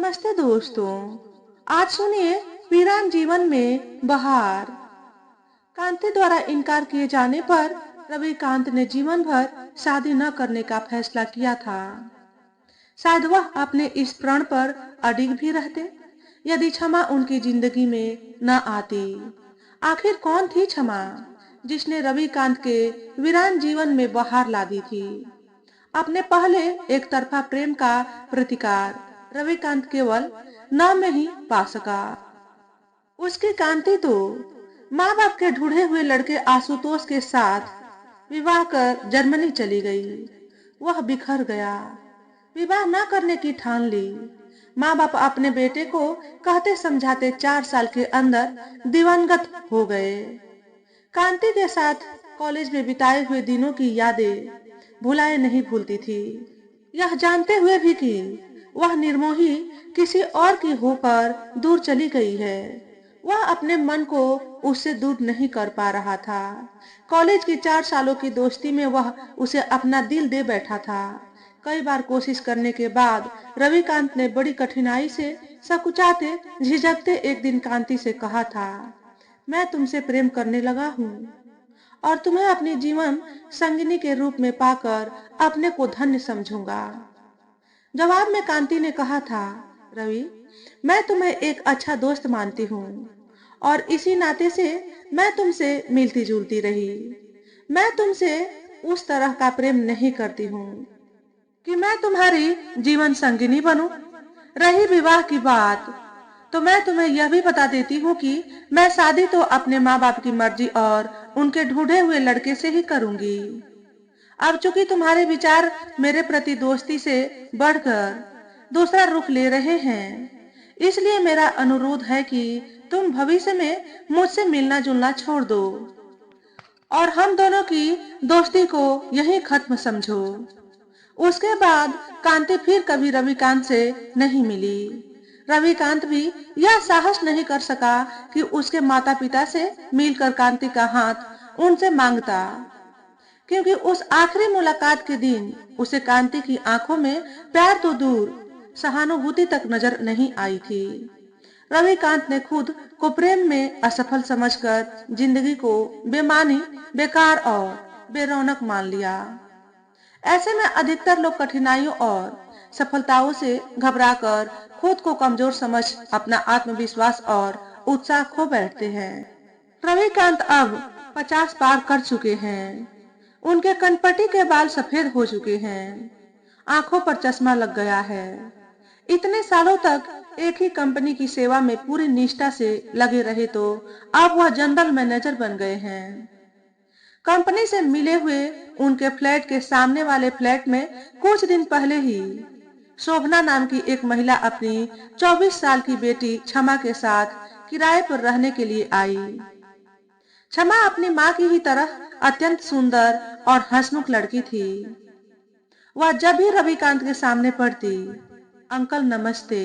नमस्ते दोस्तों। आज सुनिए वीरान जीवन में बहार। कांति द्वारा इनकार किए जाने पर रविकांत ने जीवन भर शादी न करने का फैसला किया था। शायद वह अपने इस प्रण पर अडिग भी रहते यदि क्षमा उनकी जिंदगी में न आती। आखिर कौन थी क्षमा जिसने रविकांत के वीरान जीवन में बहार ला दी थी? अपने पहले एक तरफा प्रेम का प्रतिकार रविकांत केवल नाम में ही पा सका। उसकी कांति तो माँ बाप के ढूंढे हुए लड़के आशुतोष के साथ विवाह कर जर्मनी चली गई। वह बिखर गया, विवाह न करने की ठान ली। माँ बाप अपने बेटे को कहते समझाते 4 साल के अंदर दिवंगत हो गए। कांति के साथ कॉलेज में बिताए हुए दिनों की यादें भुलाए नहीं भूलती थी, यह जानते हुए भी कि वह निर्मोही किसी और की होकर दूर चली गई है। वह अपने मन को उससे दूर नहीं कर पा रहा था। कॉलेज की 4 सालों की दोस्ती में वह उसे अपना दिल दे बैठा था। कई बार कोशिश करने के बाद रविकांत ने बड़ी कठिनाई से सकुचाते झिझकते एक दिन कांति से कहा था, मैं तुमसे प्रेम करने लगा हूँ और तुम्हें अपनी जीवन संगिनी के रूप में पाकर अपने को धन्य समझूंगा। जवाब में कांति ने कहा था, रवि, मैं तुम्हें एक अच्छा दोस्त मानती हूँ और इसी नाते से मैं तुमसे मिलती जुलती रही। मैं तुमसे उस तरह का प्रेम नहीं करती हूँ कि मैं तुम्हारी जीवन संगिनी बनूं। रही विवाह की बात, तो मैं तुम्हें यह भी बता देती हूँ कि मैं शादी तो अपने माँ बाप की मर्जी और उनके ढूंढे हुए लड़के से ही करूंगी। अब चूंकि तुम्हारे विचार मेरे प्रति दोस्ती से बढ़कर दूसरा रुख ले रहे हैं, इसलिए मेरा अनुरोध है कि तुम भविष्य में मुझसे मिलना जुलना छोड़ दो और हम दोनों की दोस्ती को यहीं खत्म समझो। उसके बाद कांति फिर कभी रविकांत से नहीं मिली। रविकांत भी यह साहस नहीं कर सका कि उसके माता पिता से मिलकर कांति का हाथ उनसे मांगता, क्योंकि उस आखिरी मुलाकात के दिन उसे कांति की आंखों में प्यार तो दूर सहानुभूति तक नजर नहीं आई थी। रविकांत ने खुद को प्रेम में असफल समझकर जिंदगी को बेमानी, बेकार और बेरौनक मान लिया। ऐसे में अधिकतर लोग कठिनाइयों और सफलताओं से घबराकर खुद को कमजोर समझ अपना आत्मविश्वास और उत्साह खो बैठते हैं। रविकांत अब 50 पार कर चुके हैं। उनके कनपटी के बाल सफेद हो चुके हैं, आंखों पर चश्मा लग गया है। इतने सालों तक एक ही कंपनी की सेवा में पूरी निष्ठा से लगे रहे तो अब वह जनरल मैनेजर बन गए हैं। कंपनी से मिले हुए उनके फ्लैट के सामने वाले फ्लैट में कुछ दिन पहले ही शोभना नाम की एक महिला अपनी 24 साल की बेटी क्षमा के साथ किराए पर रहने के लिए आई। क्षमा अपनी माँ की ही तरह अत्यंत सुंदर और हंसमुख लड़की थी। वह जब भी रविकांत के सामने पड़ती, अंकल नमस्ते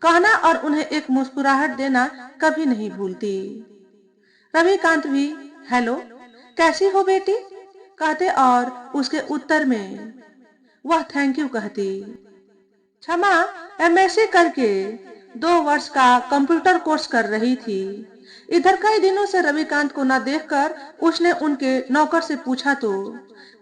कहना और उन्हें एक मुस्कुराहट देना कभी नहीं भूलती। रविकांत भी हेलो कैसी हो बेटी कहते और उसके उत्तर में वह थैंक यू कहती। क्षमा एमएससी करके 2 वर्ष का कंप्यूटर कोर्स कर रही थी। इधर कई दिनों से रविकांत को न देखकर उसने उनके नौकर से पूछा तो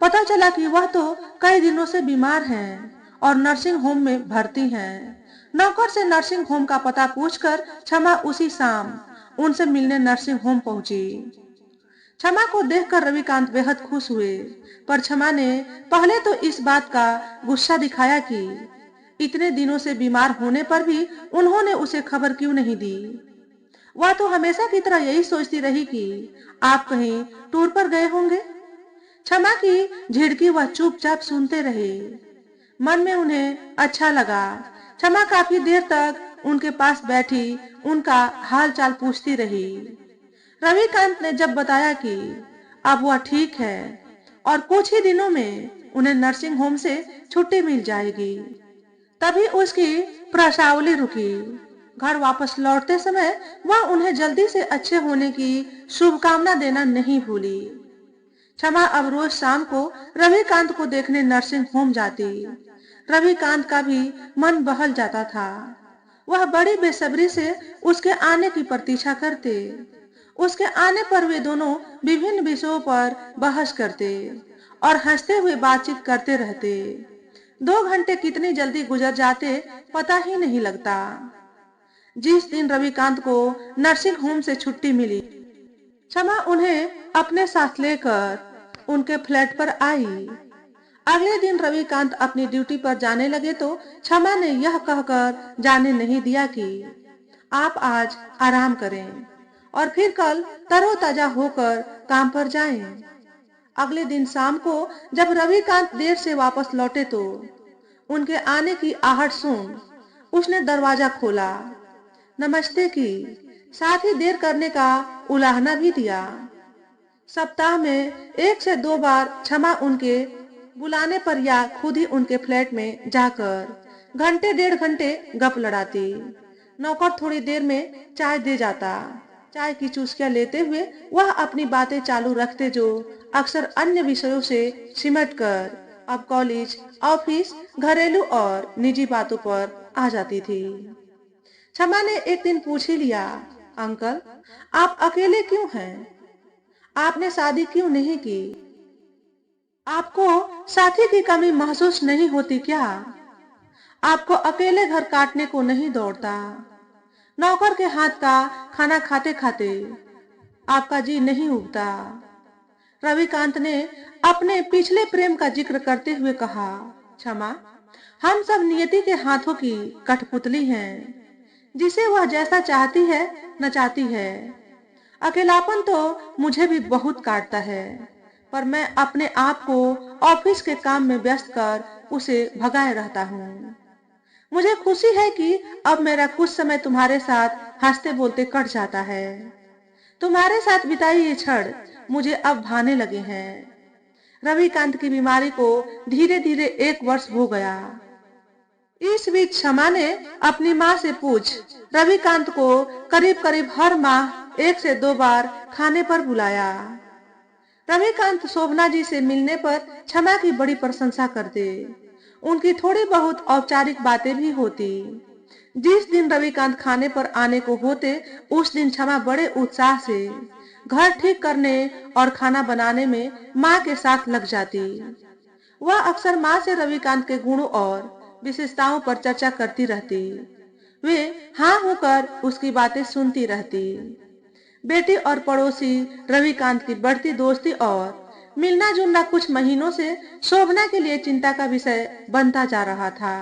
पता चला कि वह तो कई दिनों से बीमार हैं और नर्सिंग होम में भर्ती हैं। नौकर से नर्सिंग होम का पता पूछकर क्षमा उसी शाम उनसे मिलने नर्सिंग होम पहुंची। क्षमा को देखकर रविकांत बेहद खुश हुए, पर क्षमा ने पहले तो इस बात का गुस्सा दिखाया कि इतने दिनों से बीमार होने पर भी उन्होंने उसे खबर क्यों नहीं दी। वह तो हमेशा की तरह यही सोचती रही कि आप कहीं टूर पर गए होंगे। क्षमा की झिड़की वह चुपचाप सुनते रहे। मन में उन्हें अच्छा लगा। क्षमा काफी देर तक उनके पास बैठी उनका हाल चाल पूछती रही। रविकांत ने जब बताया कि अब वह ठीक है और कुछ ही दिनों में उन्हें नर्सिंग होम से छुट्टी मिल जाएगी, तभी उसकी प्रश्नावली रुकी। घर वापस लौटते समय वह उन्हें जल्दी से अच्छे होने की शुभकामना देना नहीं भूली। क्षमा अब रोज शाम को रविकांत को देखने नर्सिंग होम जाती। रविकांत का भी मन बहल जाता था। वह बड़ी बेसब्री से उसके आने की प्रतीक्षा करते। उसके आने पर वे दोनों विभिन्न विषयों पर बहस करते और हंसते हुए बातचीत करते रहते। 2 घंटे कितनी जल्दी गुजर जाते पता ही नहीं लगता। जिस दिन रविकांत को नर्सिंग होम से छुट्टी मिली, क्षमा उन्हें अपने साथ लेकर उनके फ्लैट पर आई। अगले दिन रविकांत अपनी ड्यूटी पर जाने लगे तो क्षमा ने यह कहकर जाने नहीं दिया कि आप आज आराम करें और फिर कल तरोताजा होकर काम पर जाएं। अगले दिन शाम को जब रविकांत देर से वापस लौटे तो उनके आने की आहट सुन उसने दरवाजा खोला, नमस्ते की, साथ ही देर करने का उलाहना भी दिया। सप्ताह में 1 से 2 बार क्षमा उनके बुलाने पर या खुद ही उनके फ्लैट में जाकर घंटे 1.5 घंटे गप लड़ाती। नौकर थोड़ी देर में चाय दे जाता। चाय की चुस्कियां लेते हुए वह अपनी बातें चालू रखते जो अक्सर अन्य विषयों से सिमट कर अब कॉलेज, ऑफिस, घरेलू और निजी बातों पर आ जाती थी। क्षमा ने एक दिन पूछ ही लिया, अंकल आप अकेले क्यों हैं? आपने शादी क्यों नहीं की? आपको साथी की कमी महसूस नहीं होती क्या? आपको अकेले घर काटने को नहीं दौड़ता? नौकर के हाथ का खाना खाते खाते आपका जी नहीं उगता? रविकांत ने अपने पिछले प्रेम का जिक्र करते हुए कहा, क्षमा, हम सब नियति के हाथों की कठपुतली हैं, जिसे वह जैसा चाहती है नचाती है। अकेलापन तो मुझे भी बहुत काटता है, पर मैं अपने आप को ऑफिस के काम में व्यस्त कर उसे भगाए रहता हूँ। मुझे खुशी है कि अब मेरा कुछ समय तुम्हारे साथ हंसते बोलते कट जाता है। तुम्हारे साथ बिताई ये क्षण मुझे अब भाने लगे हैं। रविकांत की बीमारी को धीरे धीरे 1 वर्ष हो गया। इस बीच क्षमा ने अपनी माँ से पूछ रविकांत को करीब करीब हर माह 1 से 2 बार खाने पर बुलाया। रविकांत शोभना जी से मिलने पर क्षमा की बड़ी प्रशंसा करते। उनकी थोड़ी बहुत औपचारिक बातें भी होती। जिस दिन रविकांत खाने पर आने को होते उस दिन क्षमा बड़े उत्साह से घर ठीक करने और खाना बनाने में माँ के साथ लग जाती। वह अक्सर माँ से रविकांत के गुणों और विशेषताओं पर चर्चा करती रहती। वे हाँ होकर उसकी बातें सुनती रहती। बेटी और पड़ोसी रविकांत की बढ़ती दोस्ती और मिलना जुलना कुछ महीनों से शोभना के लिए चिंता का विषय बनता जा रहा था।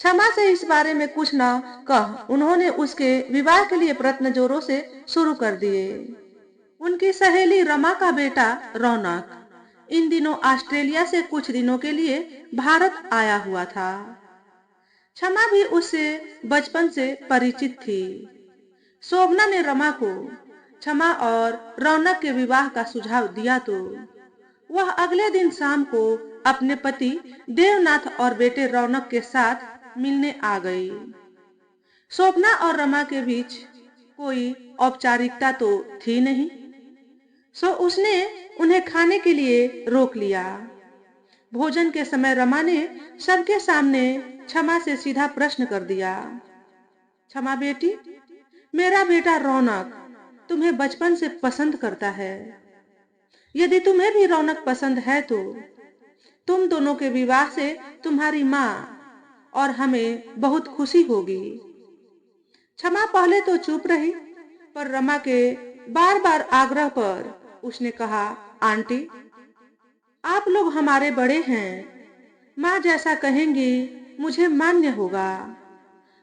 क्षमा से इस बारे में कुछ न कह उन्होंने उसके विवाह के लिए प्रयत्न जोरों से शुरू कर दिए। उनकी सहेली रमा का बेटा रौनक इन दिनों ऑस्ट्रेलिया से कुछ दिनों के लिए भारत आया हुआ था। क्षमा भी उससे बचपन से परिचित थी। शोभना ने रमा को क्षमा और रौनक के विवाह का सुझाव दिया तो वह अगले दिन शाम को अपने पति देवनाथ और बेटे रौनक के साथ मिलने आ गई। शोभना और रमा के बीच कोई औपचारिकता तो थी नहीं, सो उसने उन्हें खाने के लिए रोक लिया। भोजन के समय रमा ने सबके सामने क्षमा से सीधा प्रश्न कर दिया, क्षमा बेटी, मेरा बेटा रौनक तुम्हें बचपन से पसंद करता है। यदि तुम्हें भी रौनक पसंद है तो तुम दोनों के विवाह से तुम्हारी माँ और हमें बहुत खुशी होगी। क्षमा पहले तो चुप रही, पर रमा के बार बार आग्रह पर उसने कहा, आंटी, आप लोग हमारे बड़े हैं, माँ जैसा कहेंगी मुझे मान्य होगा।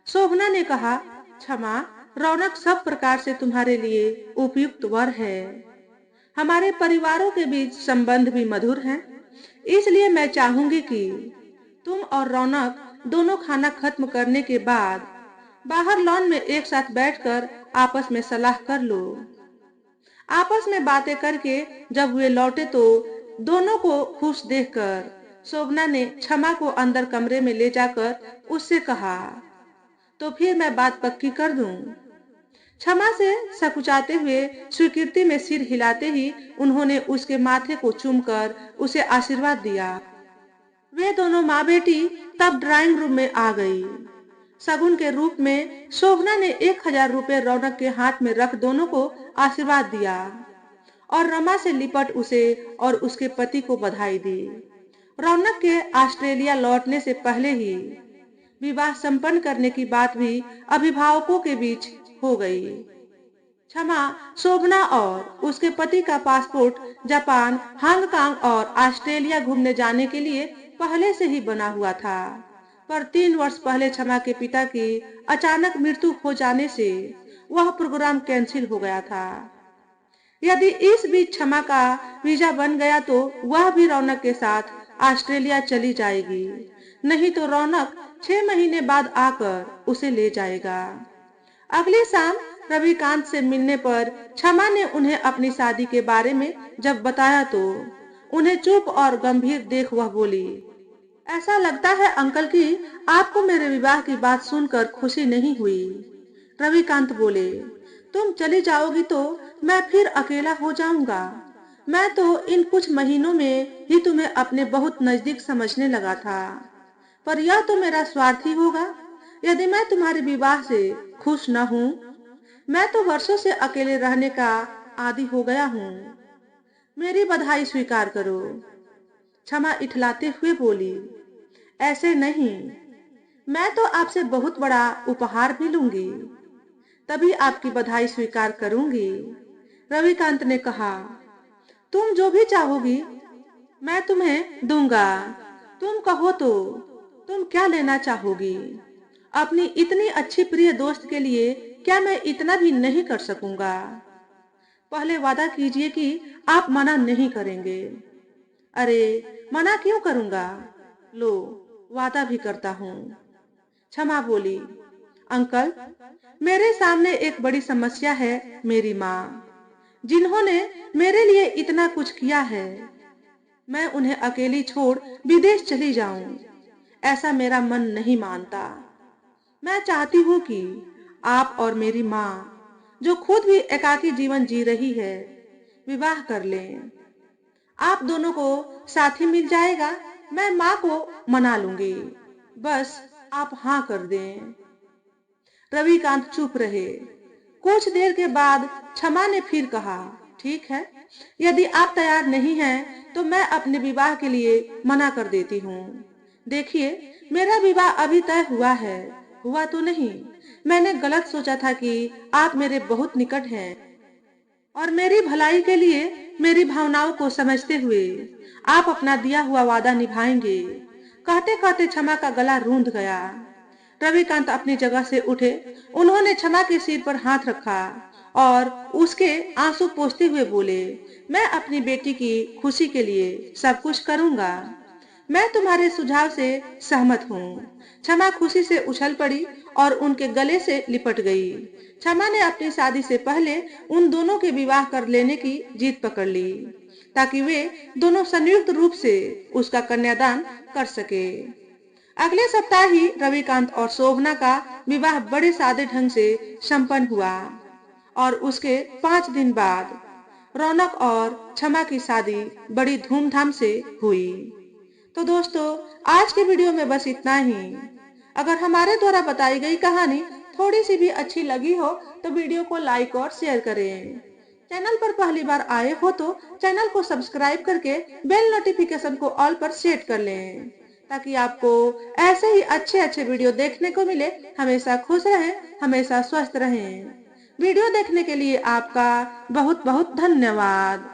शोभना ने कहा, क्षमा, रौनक सब प्रकार से तुम्हारे लिए उपयुक्त वर है। हमारे परिवारों के बीच संबंध भी मधुर हैं, इसलिए मैं चाहूंगी कि तुम और रौनक दोनों खाना खत्म करने के बाद बाहर लॉन में एक साथ बैठकर आपस में सलाह कर लो। आपस में बातें करके जब वे लौटे तो दोनों को खुश देखकर शोभना ने क्षमा को अंदर कमरे में ले जाकर उससे कहा, तो फिर मैं बात पक्की कर दूं। क्षमा से सकुचाते हुए स्वीकृति में सिर हिलाते ही उन्होंने उसके माथे को चूमकर उसे आशीर्वाद दिया। वे दोनों माँ बेटी तब ड्राइंग रूम में आ गई। शगुन के रूप में शोभना ने 1000 रुपए रौनक के हाथ में रख दोनों को आशीर्वाद दिया और रमा से लिपट उसे और उसके पति को बधाई दी। रौनक के ऑस्ट्रेलिया लौटने से पहले ही विवाह संपन्न करने की बात भी अभिभावकों के बीच हो गई। क्षमा, शोभना और उसके पति का पासपोर्ट जापान, हांगकांग और ऑस्ट्रेलिया घूमने जाने के लिए पहले से ही बना हुआ था, पर 3 वर्ष पहले क्षमा के पिता की अचानक मृत्यु हो जाने से वह प्रोग्राम कैंसिल हो गया था। यदि इस बीच क्षमा का वीजा बन गया तो वह भी रौनक के साथ ऑस्ट्रेलिया चली जाएगी, नहीं तो रौनक 6 महीने बाद आकर उसे ले जाएगा। अगली शाम रविकांत से मिलने पर क्षमा ने उन्हें अपनी शादी के बारे में जब बताया तो उन्हें चुप और गंभीर देख वह बोली, ऐसा लगता है अंकल कि आपको मेरे विवाह की बात सुनकर खुशी नहीं हुई। रविकांत बोले, तुम चली जाओगी तो मैं फिर अकेला हो जाऊंगा। मैं तो इन कुछ महीनों में ही तुम्हें अपने बहुत नजदीक समझने लगा था, पर यह तो मेरा स्वार्थ ही होगा यदि मैं तुम्हारे विवाह से खुश न हूँ। मैं तो वर्षों से अकेले रहने का आदी हो गया हूँ। मेरी बधाई स्वीकार करो। क्षमा इठलाते हुए बोली, ऐसे नहीं, मैं तो आपसे बहुत बड़ा उपहार भी लूंगी, तभी आपकी बधाई स्वीकार करूंगी। रविकांत ने कहा, तुम जो भी चाहोगी मैं तुम्हें दूंगा। तुम कहो तो तुम क्या लेना चाहोगी? अपनी इतनी अच्छी प्रिय दोस्त के लिए क्या मैं इतना भी नहीं कर सकूंगा? पहले वादा कीजिए कि आप मना नहीं करेंगे। अरे मना क्यों करूंगा? लो, वादा भी करता हूँ। क्षमा बोली, अंकल, मेरे सामने एक बड़ी समस्या है। मेरी माँ, जिन्होंने मेरे लिए इतना कुछ किया है, मैं उन्हें अकेली छोड़ विदेश चली जाऊं, ऐसा मेरा मन नहीं मानता। मैं चाहती हूँ कि आप और मेरी माँ, जो खुद भी एकाकी जीवन जी रही है, विवाह कर लें। आप दोनों को साथी मिल जाएगा। मैं माँ को मना लूंगी, बस आप हाँ कर दें। रविकांत चुप रहे। कुछ देर के बाद क्षमा ने फिर कहा, ठीक है, यदि आप तैयार नहीं हैं तो मैं अपने विवाह के लिए मना कर देती हूँ। देखिए, मेरा विवाह अभी तय हुआ है। हुआ तो नहीं, मैंने गलत सोचा था कि आप मेरे बहुत निकट हैं और मेरी भलाई के लिए मेरी भावनाओं को समझते हुए आप अपना दिया हुआ वादा निभाएंगे। कहते कहते क्षमा का गला रूंध गया। रविकांत अपनी जगह से उठे। उन्होंने क्षमा के सिर पर हाथ रखा और उसके आंसू पोंछते हुए बोले, मैं अपनी बेटी की खुशी के लिए सब कुछ करूंगा। मैं तुम्हारे सुझाव से सहमत हूँ। क्षमा खुशी से उछल पड़ी और उनके गले से लिपट गई। क्षमा ने अपनी शादी से पहले उन दोनों के विवाह कर लेने की जीत पकड़ ली, ताकि वे दोनों संयुक्त रूप से उसका कन्यादान कर सके। अगले सप्ताह ही रविकांत और शोभना का विवाह बड़े सादे ढंग से संपन्न हुआ और उसके 5 दिन बाद रौनक और क्षमा की शादी बड़ी धूमधाम से हुई। तो दोस्तों, आज के वीडियो में बस इतना ही। अगर हमारे द्वारा बताई गई कहानी थोड़ी सी भी अच्छी लगी हो तो वीडियो को लाइक और शेयर करें। चैनल पर पहली बार आए हो तो चैनल को सब्सक्राइब करके बेल नोटिफिकेशन को ऑल पर सेट कर लें, ताकि आपको ऐसे ही अच्छे अच्छे वीडियो देखने को मिले। हमेशा खुश रहें, हमेशा स्वस्थ रहें। वीडियो देखने के लिए आपका बहुत बहुत धन्यवाद।